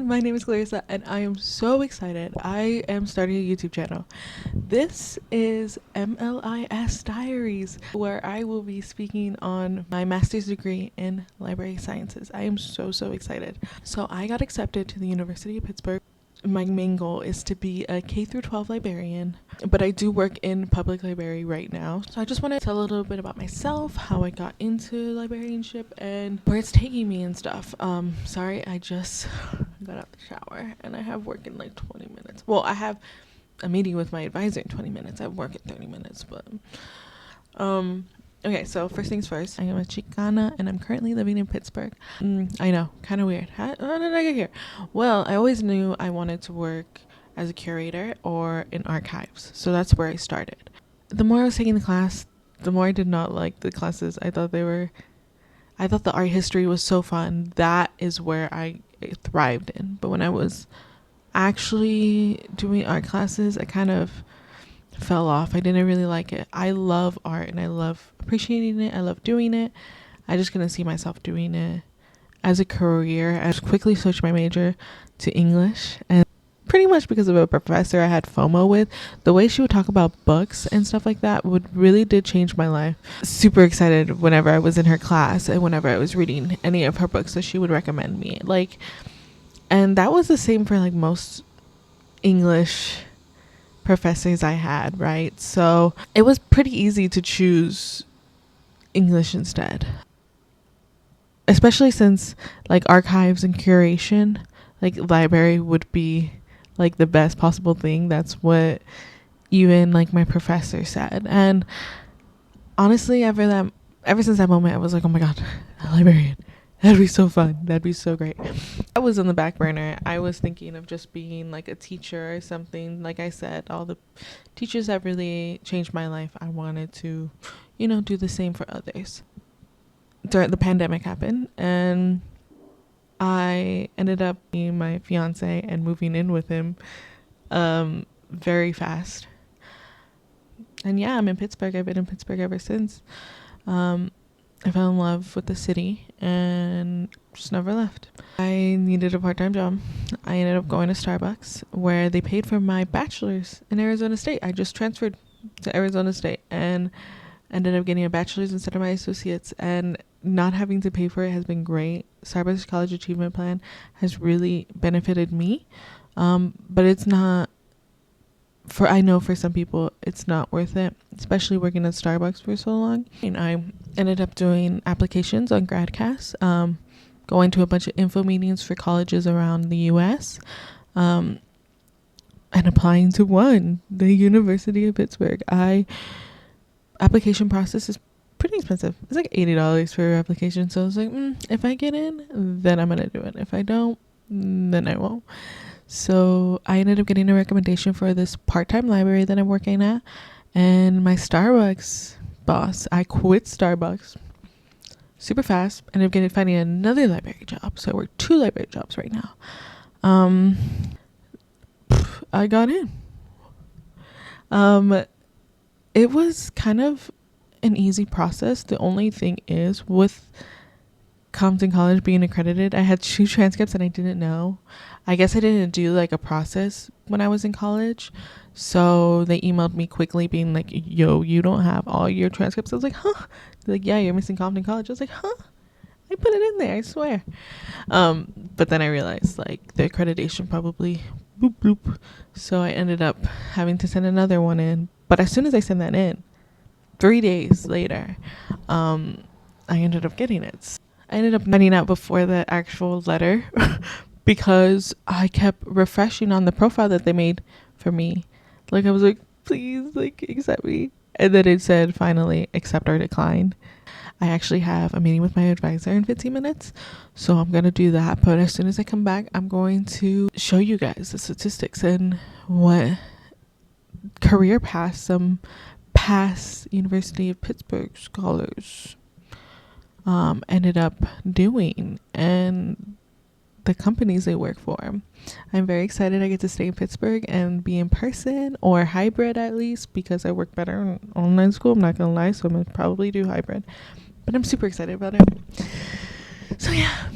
everyone, my name is Clarissa and I am so excited. I am starting a YouTube channel. This is MLIS Diaries, where I will be speaking on my master's degree in library sciences. I am so excited. So I got accepted to the University of Pittsburgh. My main goal is to be a K through 12 librarian, but I do work in public library right now. So I just want to tell a little bit about myself, how I got into librarianship, and where it's taking me and stuff. Sorry, I just got out the shower and I have work in like 20 minutes. Well, I have a meeting with my advisor in 20 minutes. I have work in 30 minutes, but okay, so first things first, I am a Chicana and I'm currently living in Pittsburgh. I know, kind of weird. How did I get here? Well, I always knew I wanted to work as a curator or in archives, so that's where I started. The more I was taking the class, the more I did not like the classes. I thought the art history was so fun. That is where I thrived in. But when I was actually doing art classes, I kind of fell off. I didn't really like it. I love art and I love appreciating it. I love doing it. I just couldn't see myself doing it as a career. I quickly switched my major to English, and pretty much because of a professor I had FOMO with. The way she would talk about books and stuff like that really did change my life. Super excited whenever I was in her class and whenever I was reading any of her books that she would recommend me. And that was the same for most English professors I had, right? So it was pretty easy to choose English instead, especially since archives and curation, library would be the best possible thing. That's what even my professor said. And honestly, ever since that moment, I was like, oh my god, a librarian, that'd be so fun, that'd be so great. I was on the back burner. I was thinking of just being a teacher or something. Like I said, all the teachers that really changed my life, I wanted to do the same for others. During the pandemic happened, and I ended up being my fiance and moving in with him very fast. And yeah, I'm in Pittsburgh. I've been in Pittsburgh ever since. I fell in love with the city and just never left. I needed a part-time job. I ended up going to Starbucks, where they paid for my bachelor's in Arizona State. I just transferred to Arizona State and ended up getting a bachelor's instead of my associates, and not having to pay for it has been great. Starbucks College Achievement Plan has really benefited me, but it's not I know for some people it's not worth it, especially working at Starbucks for so long. And I ended up doing applications on GradCast, going to a bunch of info meetings for colleges around the US, and applying to one, the University of Pittsburgh. Application process is pretty expensive. It's $80 for your application. So I was like, if I get in, then I'm gonna do it. If I don't, then I won't. So I ended up getting a recommendation for this part-time library that I'm working at, and my Starbucks boss, I quit Starbucks super fast, ended up finding another library job. So I work 2 library jobs right now. I got in. It was kind of an easy process. The only thing is, with Compton College being accredited, I had 2 transcripts and I didn't know. I guess I didn't do a process when I was in college, so they emailed me quickly being like, yo, you don't have all your transcripts. I was like, huh? They're like, yeah, you're missing Compton College. I was like, huh? I put it in there, I swear. But then I realized the accreditation probably boop bloop, so I ended up having to send another one in. But as soon as I sent that in, 3 days later, I ended up getting it. I ended up finding out before the actual letter because I kept refreshing on the profile that they made for me. I was like, please, accept me. And then it said, finally, accept or decline. I actually have a meeting with my advisor in 15 minutes, so I'm going to do that. But as soon as I come back, I'm going to show you guys the statistics and what career paths some past University of Pittsburgh scholars ended up doing, and the companies they work for. I'm very excited I get to stay in Pittsburgh and be in person, or hybrid at least, because I work better in online school, I'm not gonna lie, so I'm gonna probably do hybrid, but I'm super excited about it. So yeah,